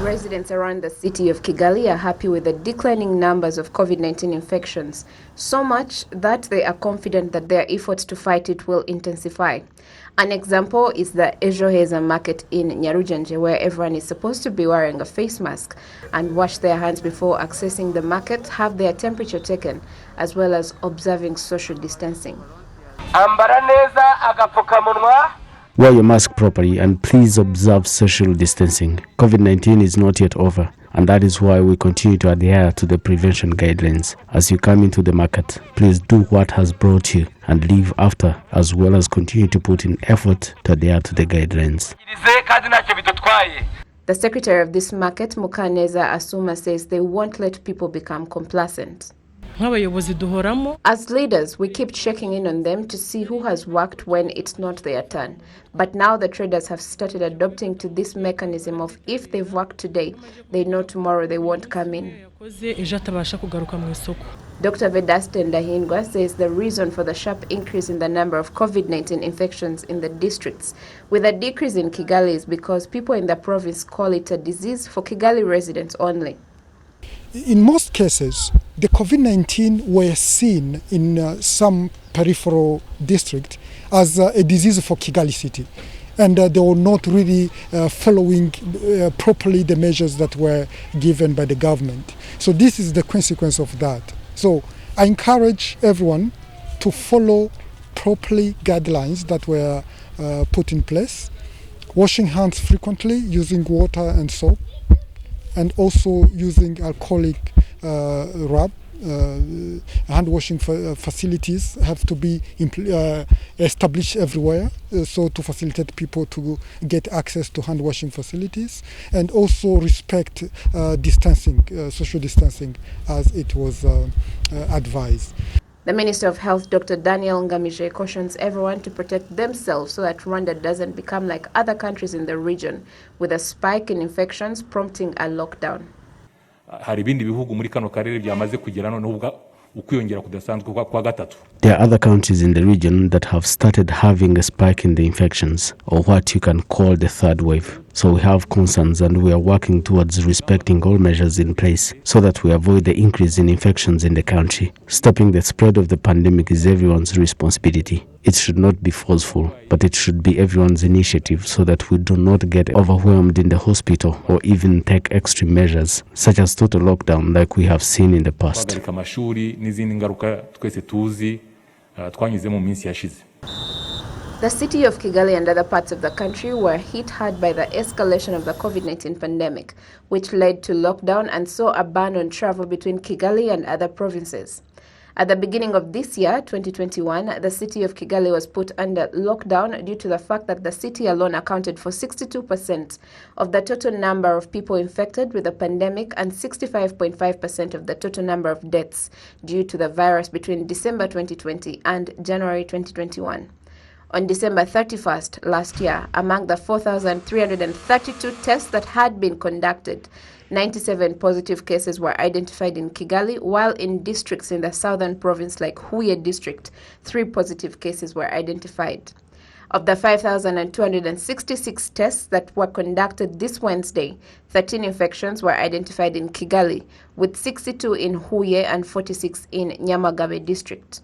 Residents around the city of Kigali are happy with the declining numbers of COVID-19 infections, so much that they are confident that their efforts to fight it will intensify. An example is the Ejo Heza market in Nyarugenge, where everyone is supposed to be wearing a face mask and wash their hands before accessing the market, have their temperature taken, as well as observing social distancing. Wear your mask properly and please observe social distancing. COVID-19 is not yet over, and that is why we continue to adhere to the prevention guidelines. As you come into the market, please do what has brought you and leave after, as well as continue to put in effort to adhere to the guidelines. The secretary of this market, Mukaneza Asuma, says they won't let people become complacent. As leaders, we keep checking in on them to see who has worked when it's not their turn. But now the traders have started adopting to this mechanism of if they've worked today, they know tomorrow they won't come in. Dr. Vedaste Ndahindwa says the reason for the sharp increase in the number of COVID-19 infections in the districts with a decrease in Kigali is because people in the province call it a disease for Kigali residents only. In most cases, the COVID-19 were seen in some peripheral district as a disease for Kigali city. And they were not really following properly the measures that were given by the government. So this is the consequence of that. So I encourage everyone to follow properly guidelines that were put in place, washing hands frequently, using water and soap, and also using alcoholic rub. Hand washing facilities have to be established everywhere, so to facilitate people to get access to hand washing facilities, and also respect distancing, social distancing, as it was advised. The Minister of Health, Dr. Daniel Ngamije, cautions everyone to protect themselves so that Rwanda doesn't become like other countries in the region, with a spike in infections prompting a lockdown. There are other countries in the region that have started having a spike in the infections, or what you can call the third wave. So we have concerns and we are working towards respecting all measures in place so that we avoid the increase in infections in the country. Stopping the spread of the pandemic is everyone's responsibility. It should not be forceful, but it should be everyone's initiative so that we do not get overwhelmed in the hospital or even take extreme measures, such as total lockdown like we have seen in the past. The city of Kigali and other parts of the country were hit hard by the escalation of the COVID-19 pandemic, which led to lockdown and saw a ban on travel between Kigali and other provinces. At the beginning of this year, 2021, the city of Kigali was put under lockdown due to the fact that the city alone accounted for 62% of the total number of people infected with the pandemic and 65.5% of the total number of deaths due to the virus between December 2020 and January 2021. On December 31st last year, among the 4,332 tests that had been conducted, 97 positive cases were identified in Kigali, while in districts in the southern province like Huye district, 3 positive cases were identified. Of the 5,266 tests that were conducted this Wednesday, 13 infections were identified in Kigali, with 62 in Huye and 46 in Nyamagabe district.